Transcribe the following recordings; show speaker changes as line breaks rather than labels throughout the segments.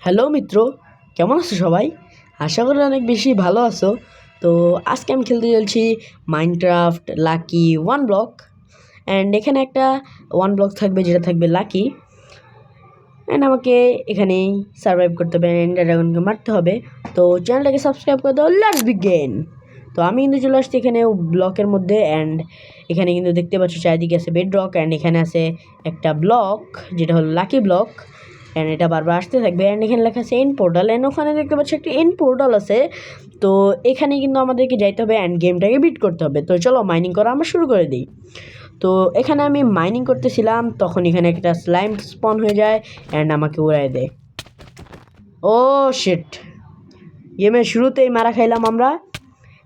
Hello মিত্র, কেমন আছো সবাই? আশা করি অনেক বেশি ভালো আছো। তো আজকে আমি খেলতে চলছি Minecraft lucky one block. And এখানে একটা ওয়ান ব্লক থাকবে যেটা থাকবে লাকি। অ্যান্ড আমাকে এখানেই সার্ভাইভ করতে হবে, এন্ডার ড্রাগনকে মারতে হবে। তো চ্যানেলটাকে সাবস্ক্রাইব করে দাও, লেটস বিগিন। তো আমি কিন্তু চলে আসছি এখানে ব্লকের মধ্যে। অ্যান্ড এখানে কিন্তু দেখতে পাচ্ছ চারিদিকে আছে বেডরক, অ্যান্ড এখানে আছে একটা ব্লক যেটা হলো লাকি ব্লক। অ্যান্ড এটা বারবার আসতে থাকবে। অ্যান্ড এখানে লেখা আছে এন্ড পোর্টাল, অ্যান্ড ওখানে দেখতে পাচ্ছি একটা এন্ড পোর্টাল আছে। তো এখানে কিন্তু আমাদেরকে যাইতে হবে অ্যান্ড গেমটাকে বিট করতে হবে। তো চলো মাইনিং করা আমরা শুরু করে দিই। তো এখানে আমি মাইনিং করতেছিলাম, তখন এখানে একটা স্লাইম স্পন হয়ে যায় অ্যান্ড আমাকে উড়াই দেয়। ও শিট, গেমের শুরুতেই মারা খাইলাম আমরা।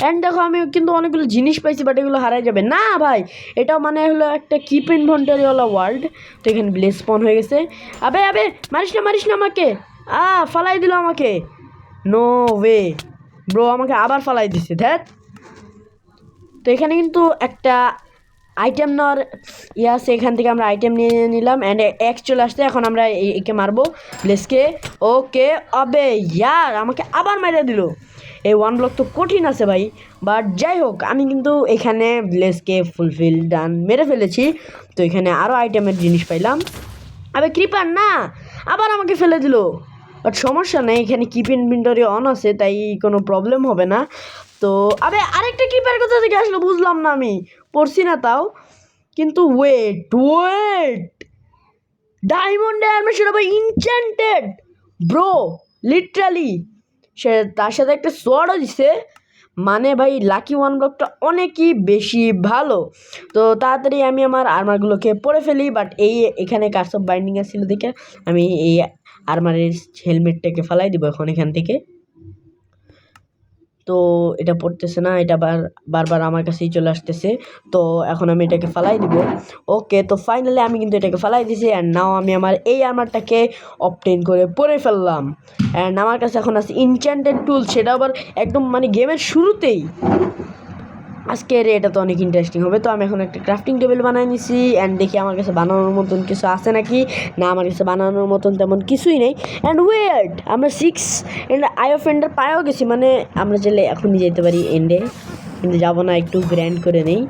অ্যান্ড দেখো আমি কিন্তু অনেকগুলো জিনিস পাইছি, বাট এগুলো হারাই যাবে না ভাই। এটাও মানে হলো একটা কিপ ইনভেন্টরিওয়ালা ওয়ার্ল্ড। তো এখানে ব্লেস স্পন হয়ে গেছে। আবে আবে, মারিস না আমাকে। ফালাই দিল আমাকে। নো ওয়ে ব্রো, আমাকে আবার ফালাই দিছে ধ্যাত। তো এখানে কিন্তু একটা আইটেম নেওয়ার আছে, এখান থেকে আমরা আইটেম নিয়ে নিলাম। অ্যান্ড এক্স চলে আসছে, এখন আমরা একে মারবো ব্লেসকে। ওকে, আবে ইয়ার আমাকে আবার মেরে দিল। এই ওয়ান ব্লক তো কঠিন আছে ভাই, বাট যাই হোক আমি কিন্তু এখানে ব্লেসকে ফুলফিল ডান মেরে ফেলেছি। তো এখানে আরও আইটেমের জিনিস পাইলাম। আবে ক্রিপার না, আবার আমাকে ফেলে দিল। বাট সমস্যা নেই, এখানে কিপ ইনভেন্টরি অন আছে, তাই কোনো প্রবলেম হবে না। তো আবে আরেকটা কিপার কোথা থেকে আসলো বুঝলাম না, আমি পড়ছি না তাও। কিন্তু ওয়েট, ডায়মন্ড আর্মার সেটা ভাই ইনচ্যান্টেড ব্রো, লিটারালি। সে তার সাথে একটা সোয়ার্ডও দিছে, মানে ভাই লাকি ওয়ান ব্লকটা অনেকই বেশি ভালো। তো তাড়াতাড়ি আমি আমার আর্মারগুলোকে পরে ফেলি, বাট এখানে কার্স অফ বাইন্ডিং আসছিল দেখে আমি এই আর্মারের হেলমেটটাকে ফালাই দিব এখন এখান থেকে। তো এটা পড়তেছে না, এটা বারবার আমার কাছেই চলে আসতেছে। তো এখন আমি এটাকে ফালাই দিব। ওকে, তো ফাইনালি আমি কিন্তু এটাকে ফালাই দিয়েছি। অ্যান্ড নাও আমি আমার এই আর্মারটাকে অবটেন করে পরে ফেললাম। অ্যান্ড আমার কাছে এখন আছে ইনচ্যান্টেড টুল, সেটা আবার একদম মানে গেমের শুরুতেই। আজকের এটা তো অনেক ইন্টারেস্টিং হবে। তো আমি এখন একটা ক্রাফটিং টেবিল বানিয়ে নিছি। অ্যান্ড দেখি আমার কাছে বানানোর মতন কিছু আছে নাকি না। আমার কাছে বানানোর মতন তেমন কিছুই নেই। অ্যান্ড ওয়েট, আমরা 6 এন্ড আই অফ এন্ডার পায়েও গেছি, মানে আমরা চাইলে এখনই যেতে পারি এন্ডে, কিন্তু যাবো না, একটু গ্র্যান্ড করে নেই।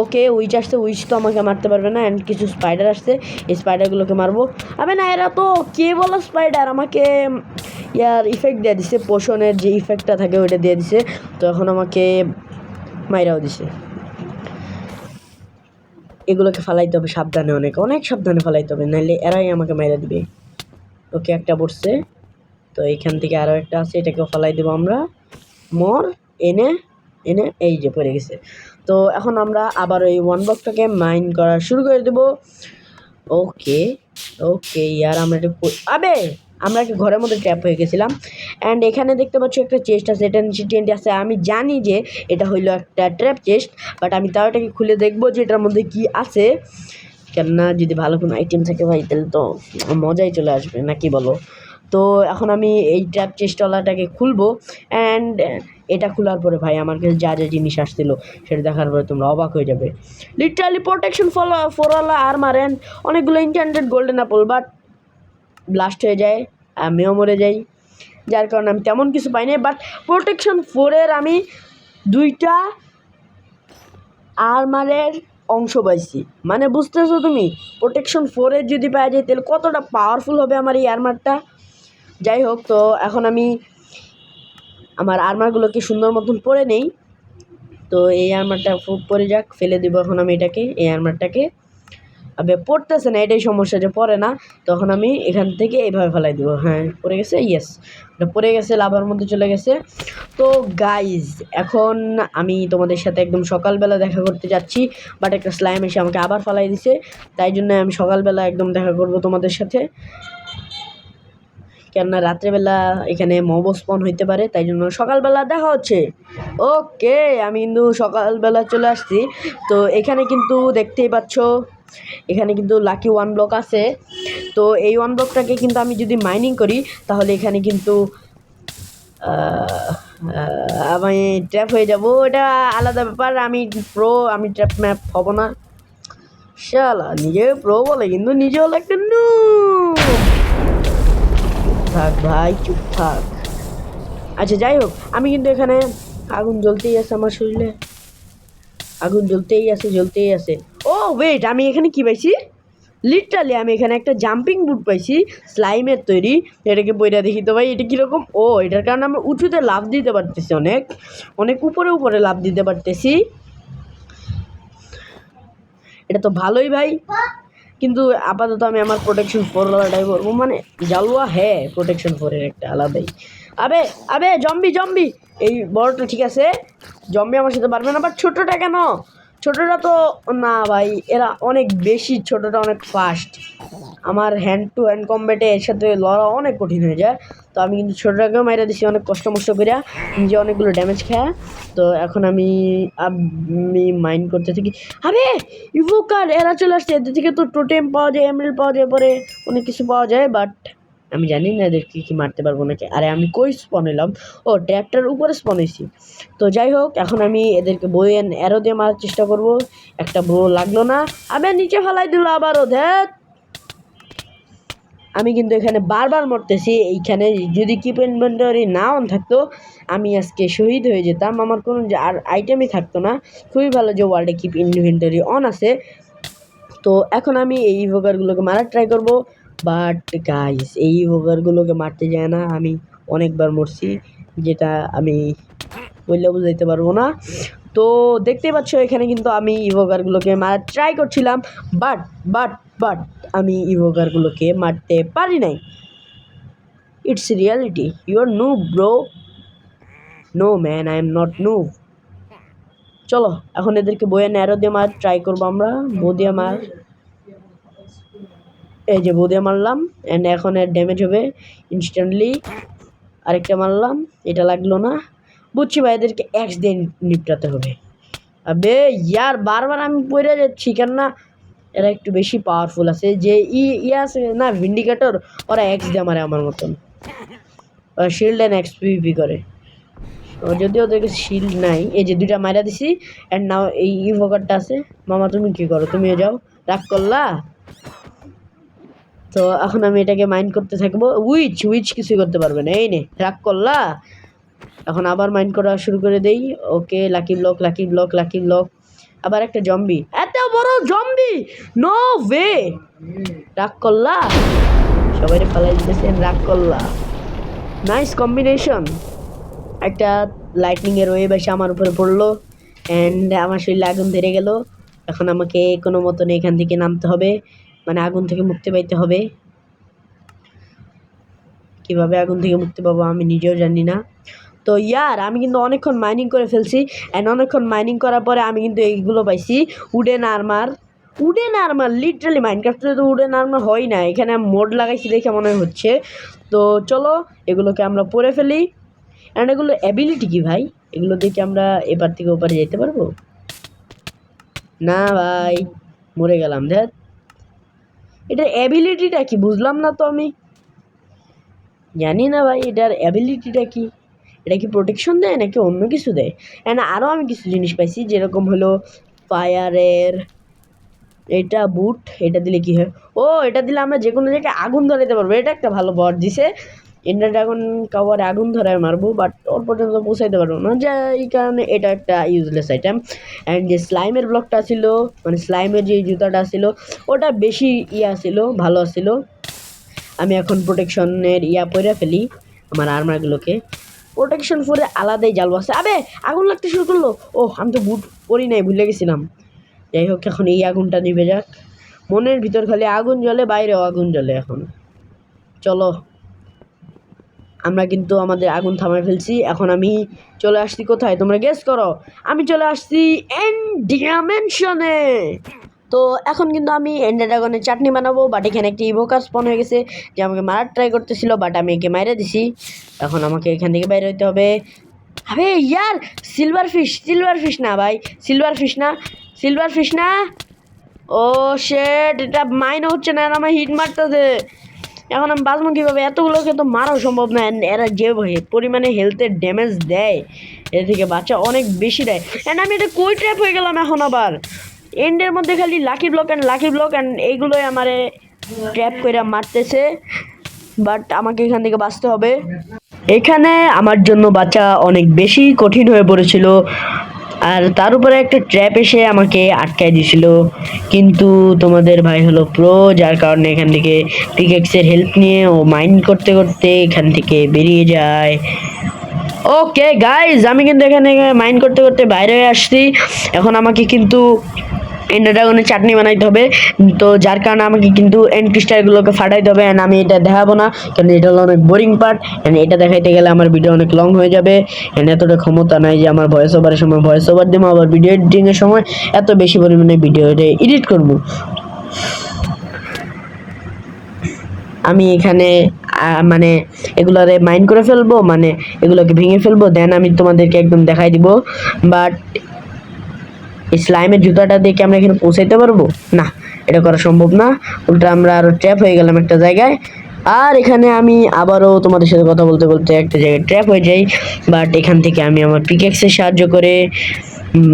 ওকে, উইচ আসছে, উইচ তো আমাকে মারতে পারবে না। অ্যান্ড কিছু স্পাইডার আসছে, এই স্পাইডারগুলোকে মারবো। আবে না, এরা তো কে বলো স্পাইডার, আমাকে ইয়ার ইফেক্ট দিয়ে দিছে, পোষণের যে ইফেক্টটা থাকে ওইটা দিয়ে দিছে। তো এখন আমাকে মাইরাও দিছে। এগুলোকে ফালাইতে হবে সাবধানে, অনেক সাবধানে ফালাইতে হবে, নাহলে এরাই আমাকে মাইরা দিবে। ওকে, একটা পড়ছে। তো এইখান থেকে আরও একটা আছে, এটাকেও ফালাই দেবো আমরা। মর, এনে এনে এই যে পড়ে গেছে। তো এখন আমরা আবার ওই ওয়ান ব্লকটাকে মাইন করা শুরু করে দেবো। ওকে ওকে ইয়ার, আমরা আবে আমরা একটা ঘরের মধ্যে ট্র্যাপ হয়ে গেছিলাম। অ্যান্ড এখানে দেখতে পাচ্ছ একটা চেস্ট আছে, এটা নিচে টেন্ট আছে। আমি জানি যে এটা হইলো একটা ট্র্যাপ চেস্ট, বাট আমি তাও এটাকে খুলে দেখবো যে এটার মধ্যে কি আছে। কেননা যদি ভালো কোনো আইটেম থাকে ভাই, তাহলে তো মজাই চলে আসবে, নাকি বলো? তো এখন আমি এই ট্র্যাপ চেস্টওয়ালাটাকে খুলবো। অ্যান্ড এটা খোলার পরে ভাই আমার কাছে যা যা জিনিস আসছিল সেটা দেখার পরে তোমরা অবাক হয়ে যাবে। লিটারালি প্রোটেকশন ফরওয়ালা আর্মার অ্যান্ড অনেকগুলো enchanted golden Apple, but blast হয়ে যায়, আমিও মরে যাই, যার কারণে আমি তেমন কিছু পাই না। বাট প্রোটেকশন 4-এর আমি 2টা আর্মারের অংশ পাইছি, মানে বুঝতেছো তুমি? প্রোটেকশন 4-এর যদি পাওয়া যায় তাহলে কতটা পাওয়ারফুল হবে আমার এই আর্মারটা। যাই হোক, তো এখন আমি আমার আর্মারগুলোকে সুন্দর মতন পরে নেই। তো এই আর্মারটা পরে যাক, ফেলে দেবো এখন আমি এটাকে, এই আর্মারটাকে। আবে পড়তেছে না, এটাই সমস্যা যে পড়ে না। তখন আমি এখান থেকে এইভাবে ফেলাই দেবো। হ্যাঁ, পড়ে গেছে, ইয়েস, এটা পড়ে গেছে, লাভার মধ্যে চলে গেছে। তো গাইজ, এখন আমি তোমাদের সাথে একদম সকালবেলা দেখা করতে যাচ্ছি, বাট একটা স্লাইম এসে আমাকে আবার ফালাই দিছে। তাই জন্য আমি সকালবেলা একদম দেখা করব তোমাদের সাথে, কেননা রাত্রেবেলা এখানে মব স্পন হইতে পারে, তাই জন্য সকালবেলা দেখা হচ্ছে। ওকে, আমি কিন্তু সকালবেলা চলে আসছি। তো এখানে কিন্তু দেখতেই পাচ্ছ, এখানে কিন্তু লাকি ওয়ান ব্লক আছে। তো এই ওয়ান ব্লকটাকে কিন্তু আমি যদি মাইনিং করি তাহলে এখানে কিন্তু আমি ট্র্যাপ হয়ে যাব, এটা আলাদা ব্যাপার। আমি প্রো, আমি ট্র্যাপ ম্যাপ হব না। শালা নিজে প্রো বলে কিন্তু নিজে হলো একটা নুব। থাক ভাই, চুপ থাক। আচ্ছা যাই হোক, আমি কিন্তু এখানে আগুন জ্বলতেই আছে, আমার শরীরে আগুন জ্বলতেই আছে। ও ওয়েট, আমি এখানে কি পাইছি? লিটারালি আমি এখানে একটা জাম্পিং বুট পাইছি, স্লাইমের তৈরি। এটাকে বইটা দেখি তো ভাই, এটা কীরকম। ও এটার কারণে আমরা উঁচুতে লাফ দিতে পারতেছি, অনেক অনেক উপরে লাফ দিতে পারতেছি। এটা তো ভালোই ভাই, কিন্তু আপাতত আমি আমার প্রোটেকশন 4 করবো, মানে জালুয়া হ্যাঁ প্রোটেকশন 4-এর একটা আলাদাই। আবে আবে জম্বি, এই বড়টা ঠিক আছে, জম্বি আমার সাথে পারবে না, বাট ছোটোটা কেন? ছোটোটা তো না ভাই, এরা অনেক বেশি, ছোটোটা অনেক ফাস্ট। আমার হ্যান্ড টু হ্যান্ড কম্ব্যাটে এর সাথে লড়া অনেক কঠিন হয়ে যায়। তো আমি কিন্তু ছোটোটাকেও মাইরা দিছি অনেক কষ্ট করিয়া, নিজে অনেকগুলো ড্যামেজ খায়। তো এখন আমি মাইন্ড করতে থাকি। আরে ইভোকার এরা চলে আসছে, এদের থেকে তো টোটেম পাওয়া যায়, এমরাল্ড পাওয়া যায়, পরে অনেক কিছু পাওয়া যায়, বাট আমি জানি না এদেরকে কি মারতে পারবো নাকি। আরে আমি কই স্পন হলাম? ও ট্র্যাক্টর উপরে স্পন হয়েছি। তো যাই হোক, এখন আমি এদেরকে বই অ্যারো দিয়ে মারার চেষ্টা করব। একটা বো লাগলো না, আমি নিচে ফেলাই দিল আবারও। ধ্যাত, আমি কিন্তু এখানে বারবার মরতেছি। এইখানে যদি কিপ ইনভেন্টরি না অন থাকতো, আমি আজকে শহীদ হয়ে যেতাম, আমার কোনো আর আইটেমই থাকতো না। খুবই ভালো যে ওয়ার্ল্ডে কিপ ইনভেন্টরি অন আছে। তো এখন আমি এই ইভোকারগুলোকে মারার ট্রাই করব, বাট গাইস এই ইভোকারগুলোকে মারতে যায় না, আমি অনেকবার মরছি, যেটা আমি বললে বুঝাইতে পারবো না। তো দেখতে পাচ্ছ এখানে কিন্তু আমি ইভোকারগুলোকে মারার ট্রাই করছিলাম, বাট বাট বাট আমি ইভোকারগুলোকে মারতে পারি নাই। It's reality, you are noob bro. No man, I am not noob. চলো এখন এদেরকে বইয়ে ন্যারো দিয়ে মার ট্রাই করবো আমরা। বো দিয়ে মার, এই যে বো দিয়ে মারলাম, অ্যান্ড এখন এর ড্যামেজ হবে ইনস্ট্যান্টলি। আরেকটা মারলাম, এটা লাগলো না। বুঝছি ভাই, এদেরকে এক্স দিয়ে নিপটাতে হবে। আবে ইয়ার বারবার আমি পড়ে যাচ্ছি, কেননা এরা একটু বেশি পাওয়ারফুল আছে। যে ইয়ে আছে না ভিন্ডিকেটর, ওরা এক্স দিয়ে মারে আমার মতন, ওরা শিল্ড অ্যান্ড এক্স পিভি করে। যদিও ওদেরকে শিল্ড নাই, এই যে দুইটা মারা দিছি, অ্যান্ড নাও এই ইভোকারটা আছে। মামা তুমি কি করো? তুমিও যাও, রাগ করলা? তো এখন আমি এটাকে মাইন্ড করতে থাকবো। উইচ কিছুই করতে পারবে না। এই নে, রাগ করলা? এখন আবার মাইন্ড করা শুরু করে দেই। ওকে, লাকি ব্লক। আবার একটা জম্বি, এত বড় জম্বি, নো ওয়ে! রাগ করলা? সবাই পালাই দিতেছেন, রাগ করলা? Nice combination. একটা লাইটনিংয়ের ওয়েভ এসে আমার উপরে পড়লো, অ্যান্ড আমার শরীরে আগুন ধরে গেল। এখন আমাকে কোনো মতন এখান থেকে নামতে হবে, মানে আগুন থেকে মুক্তি পাইতে হবে। কীভাবে আগুন থেকে মুক্তি পাবো আমি নিজেও জানি না। তো ইয়ার আমি কিন্তু অনেকক্ষণ মাইনিং করে ফেলছি, অ্যান্ড অনেকক্ষণ মাইনিং করার পরে আমি কিন্তু এইগুলো পাইছি, উডেন আর্মার। লিটারালি মাইনক্রাফটে তো উডেন আর্মার হয় না, এখানে মোড লাগাইছি দেখে মনে হচ্ছে। তো চলো এগুলোকে আমরা পরে ফেলি। অ্যান্ড এগুলো অ্যাবিলিটি কি ভাই? এগুলো দেখে আমরা এপার থেকে ওপারে যেতে পারবো না ভাই? মরে গেলাম। দেখ এটার অ্যাবিলিটিটা কি বুঝলাম না তো, আমি জানি না ভাই এটার অ্যাবিলিটিটা কি। এটা কি প্রোটেকশন দেয় নাকি অন্য কিছু দেয়? অ্যান্ড আরও আমি কিছু জিনিস পাইছি, যেরকম হলো ফায়ারের এটা বুট। এটা দিলে কি হয়? ও এটা দিলে আমরা যে কোনো জায়গায় আগুন ধরাইতে পারবো। এটা একটা ভালো বট দিছে। এন্ডার ড্রাগন কাওয়ারে আগুন ধরায় মারবো, বাট ওর পর্যন্ত পৌঁছাইতে পারবো না, যে এই কারণে এটা একটা ইউজলেস আইটেম। অ্যান্ড যে স্লাইমের ব্লকটা ছিল, মানে স্লাইমের যে জুতাটা ছিল, ওটা বেশি ছিল, ভালো ছিল। আমি এখন প্রোটেকশনের পরে ফেলি আমার আর্মারগুলোকে। প্রোটেকশন 4-এ আলাদাই জাল আছে। আবে আগুন লাগতে শুরু করলো। ও আমি তো বুট পরি নাই, ভুলে গেছিলাম। যাই হোক, এখন এই আগুনটা নিভে যাক। মনের ভিতর খালি আগুন জ্বলে, বাইরেও আগুন জ্বলে। এখন চলো, আমরা কিন্তু আমাদের আগুন থামায় ফেলছি। এখন আমি চলে আসছি কোথায় তোমরা গেস করো? আমি চলে আসছি এন্ড ডাইমেনশনে। তো এখন কিন্তু আমি এন্ডার ড্রাগনের চাটনি বানাবো, বাট এখানে একটি ইভোকার স্পন হয়ে গেছে, যে আমাকে মারার ট্রাই করতেছিল, বাট আমি একে মাইরে দিছি। এখন আমাকে এখান থেকে বাইরে হইতে হবে। আরে ইয়ার সিলভার ফিশ না ভাই, সিলভার ফিশ না। ও শেট, এটা মাইনে হচ্ছে না, আমার হিট মারতেছে। এখন আমি বাঁচবো কীভাবে? এতগুলোকে তো মারাও সম্ভব না। এরা যে পরিমাণে হেলথের ড্যামেজ দেয়, এর থেকে বাচ্চা অনেক বেশি দেয়। অ্যান্ড আমি এটা কই ট্র্যাপ হয়ে গেলাম এখন আবার? এন্ডের মধ্যে খালি লাকি ব্লক অ্যান্ড এইগুলোই আমারে ট্র্যাপ করে মারতেছে। বাট আমাকে এখান থেকে বাঁচতে হবে। এখানে আমার জন্য বাঁচা অনেক বেশি কঠিন হয়ে পড়েছিল, আর তার উপরে একটা ট্র্যাপ এসে আমাকে আটকায় দিয়েছিল। কিন্তু তোমাদের ভাই হলো প্রো, যার কারণে এখান থেকে পিকেক্সের হেল্প নিয়ে ও মাইন্ড করতে করতে এখান থেকে বেরিয়ে যায়। ওকে গাইজ, আমি কিন্তু এখানে মাইন্ড করতে করতে বাইরে হয়ে আসছি। এখন আমাকে কিন্তু এন্ডার ড্রাগনের চাটনি বানাইতে হবে, তো যার কারণে আমাকে কিন্তু এন্ড ক্রিস্টালগুলোকে ফাটাইতে হবে। অ্যান্ড আমি এটা দেখাবো না, কারণ এটা হলো অনেক বোরিং পার্ট। অ্যান্ড এটা দেখাইতে গেলে আমার ভিডিও অনেক লং হয়ে যাবে। অ্যান্ড এতটা ক্ষমতা নাই যে আমার ভয়েস ওভারের সময় ভয়েস ওভার দেবো, আবার ভিডিও এডিটিংয়ের সময় এত বেশি পরিমাণে ভিডিও এডিট করবো। আমি এখানে মানে এগুলারে মাইন্ড করে ফেলবো, মানে এগুলোকে ভেঙে ফেলবো, দেন আমি তোমাদেরকে একদম দেখাই দিব। বাট এই স্লাইমের জুতাটা দিয়ে কি আমরা এখানে পৌঁছাইতে পারবো? না, এটা করা সম্ভব না। উল্টা আমরা আরো ট্র্যাপ হয়ে গেলাম একটা জায়গায়। আর এখানে আমি আবারও তোমাদের সাথে কথা বলতে বলতে একটা জায়গায় ট্র্যাপ হয়ে যাই। বাট এখান থেকে আমি আমার পিকেক্সের সাহায্য করে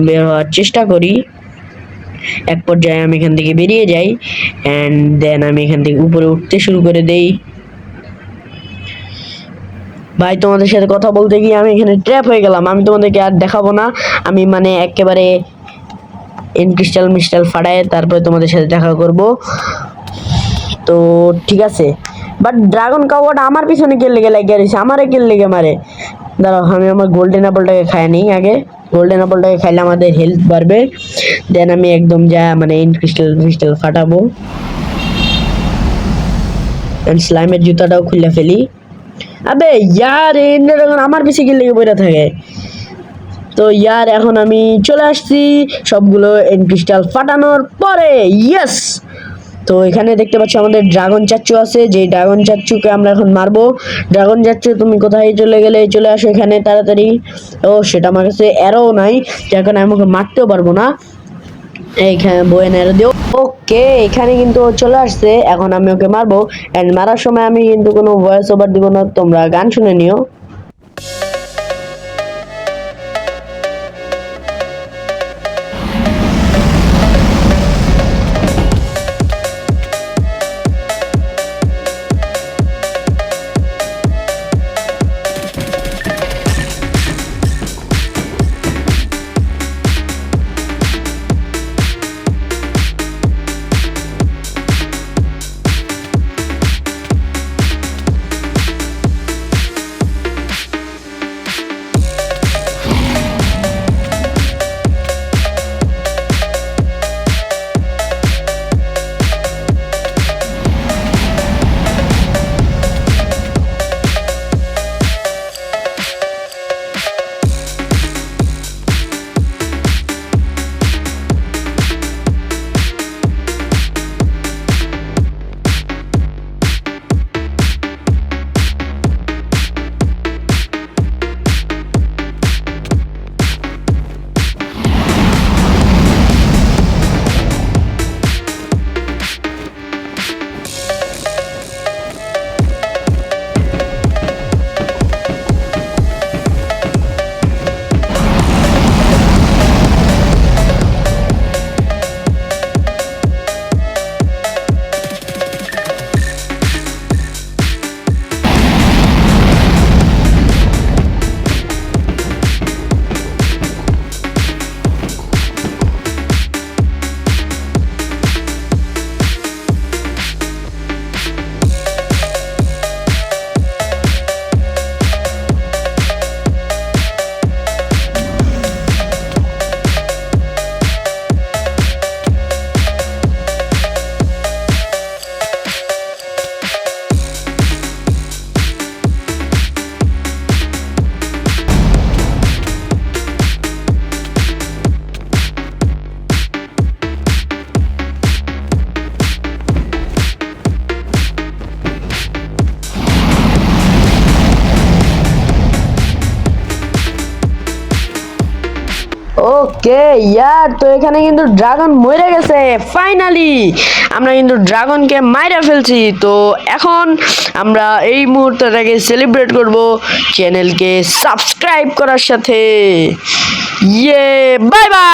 বের হওয়ার চেষ্টা করি। এক পর্যায়ে আমি এখান থেকে বেরিয়ে যাই, অ্যান্ড দেন আমি এখান থেকে উপরে উঠতে শুরু করে দেই। ভাই তোমাদের সাথে কথা বলতে গিয়ে আমি এখানে ট্র্যাপ হয়ে গেলাম। আমি তোমাদেরকে আর দেখাবো না, আমি মানে একেবারে ক্রিস্টাল মিস্টাল ফাটায় তারপরে তোমাদের সাথে দেখা করব। তো ঠিক আছে, বাট ড্রাগন কাওয়াটা আমার পিছনে কে লেগে লাগিয়ে রয়েছে, আমারে কে লেগে মারে। দাঁড়াও, আমি আমার গোল্ডেন অ্যাপলটাকে খাই নিই আগে। গোল্ডেন অ্যাপলটাকে খাইলে আমাদের হেলথ বাড়বে। দেন আমি একদম যা মানে ক্রিস্টাল ফাটাবো। স্লাইমের জুতাটাও খুলে ফেলি। আবে ইয়ার আমার পিছিয়ে গিয়ে লেগে পড়ে থাকে। তো ইয়ার এখন আমি চলে আসছি সবগুলো ক্রিস্টাল ফাটানোর পরে। ইয়েস! তো এখানে দেখতে পাচ্ছ আমাদের ড্রাগন চাচ্চু আছে, যে ড্রাগন চাচ্চুকে আমরা এখন মারবো। ড্রাগন চাচ্চু তুমি কোথায় চলে গেলে? চলে আসো এখানে তাড়াতাড়ি। ও সেটা আমার কাছে অ্যারো নাই, যার কারণে আমি ওকে মারতেও পারবো না। এইখানে বয়ে এরো দিও। ওকে, এখানে কিন্তু চলে আসছে, এখন আমি ওকে মারবো। অ্যান্ড মারার সময় আমি কিন্তু কোনো ভয়েস ওভার দিব না, তোমরা গান শুনে নিও। ওকে ইয়ার, তো এখানে কিন্তু ড্রাগন মরে গেছে। ফাইনালি আমরা কিন্তু ড্রাগনকে মাইরা ফেলছি। তো এখন আমরা এই মুহূর্তটাকে সেলিব্রেট করব চ্যানেলকে সাবস্ক্রাইব করার সাথে। ইয়ে, বাই বাই।